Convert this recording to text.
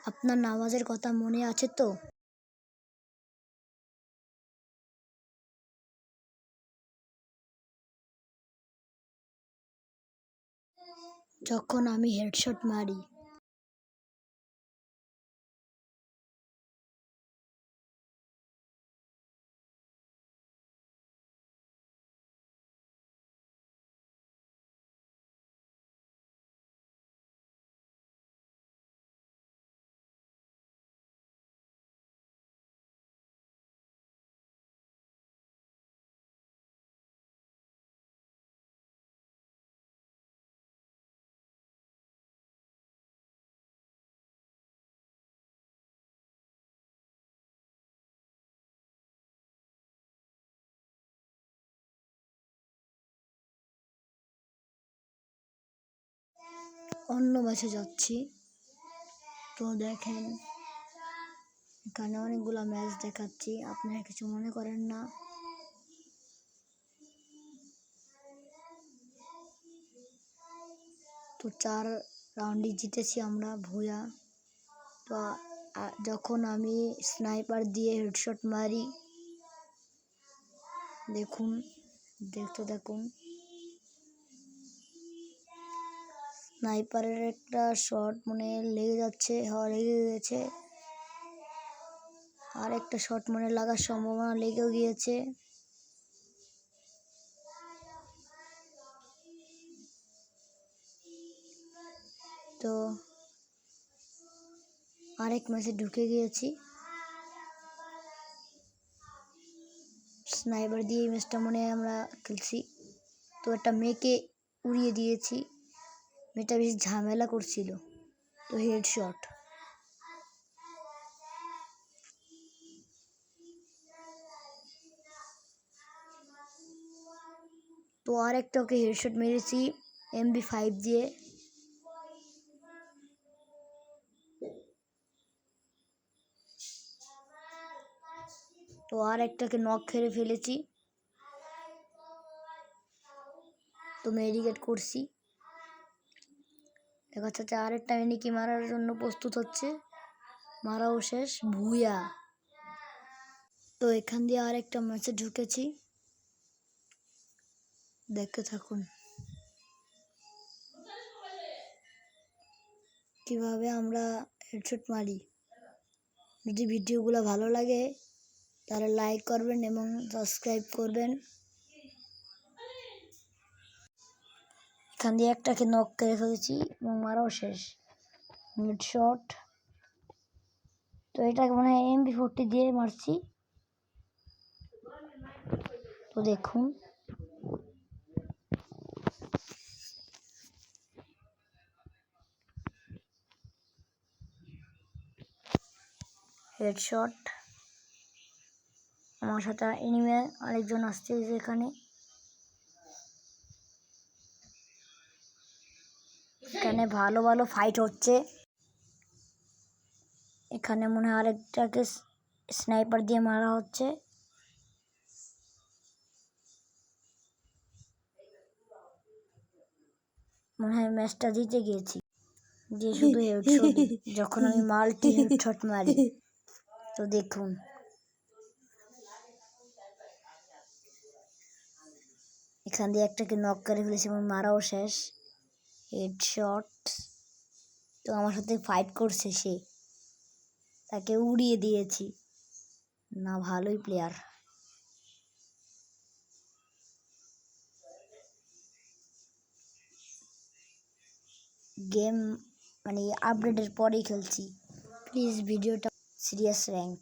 আপনার নামাজের কথা মনে আছে তো? যখন আমি হেডশট মারি। অন্য ম্যাচে যাচ্ছি, তো দেখেন এখানে অনেকগুলো ম্যাচ দেখাচ্ছি, আপনারা কিছু মনে করেন না। তো 4 রাউন্ডই জিতেছি আমরা ভূয়া। তো যখন আমি স্নাইপার দিয়ে হেডশট মারি, দেখুন স্নাইপারের একটা শট মনে লেগে যাচ্ছে, লেগে গেছে। আর একটা শট মনে লাগার সম্ভাবনা লেগেও গিয়েছে। তো আরেক ম্যাচে ঢুকে গিয়েছি, স্নাইপার দিয়ে এই ম্যাচটা মনে আমরা খেলছি। তো একটা মেয়েকে উড়িয়ে দিয়েছি, মেয়েটা বেশ ঝামেলা করছিল, তো হেডশট। তো আরেকটা ওকে হেডশট মেরেছি MB5 দিয়ে। তো আরেকটাকে নক খেলে ফেলেছি, তো মেডিকেট করছি। দেখা যাচ্ছে আরেকটা এনিকি মারার জন্য প্রস্তুত হচ্ছে, মারাও শেষ, ভুয়া। তো এখান দিয়ে আরেকটা ম্যাচে ঢুকেছি, দেখতে থাকুন কিভাবে আমরা হেডশট মারি। যদি ভিডিওগুলো ভালো লাগে তাহলে লাইক করবেন এবং সাবস্ক্রাইব করবেন। এখান দিয়ে একটাকে নক করে ফেলেছি এবং মারাও শেষ, হেডশট। তো এটাকে মনে হয় MB40 দিয়ে মারছি। তো দেখুন হেডশট। আমার সাথে এনিমে আরেকজন আসছে যেখানে। এখানে ভালো ভালো ফাইট হচ্ছে। এখানে মনে হয় আরেকটাকে স্নাইপার দিয়ে মারা হচ্ছে। মনে হয় ম্যাচটা জিতে গিয়েছি, যে শুধু হেডশট, যখন আমি মাল্টি হেডশট মারি। তো দেখুন এখান দিয়ে একটাকে নক করে ফেলেছি এবং মারাও শেষ, হেডশট। তো আমার সাথে ফাইট করছে সে, তাকে উড়িয়ে দিয়েছি না, ভালোই প্লেয়ার। গেম মানে আপডেটের পরেই খেলছি, প্লিজ ভিডিওটা সিরিয়াস র্যাঙ্ক।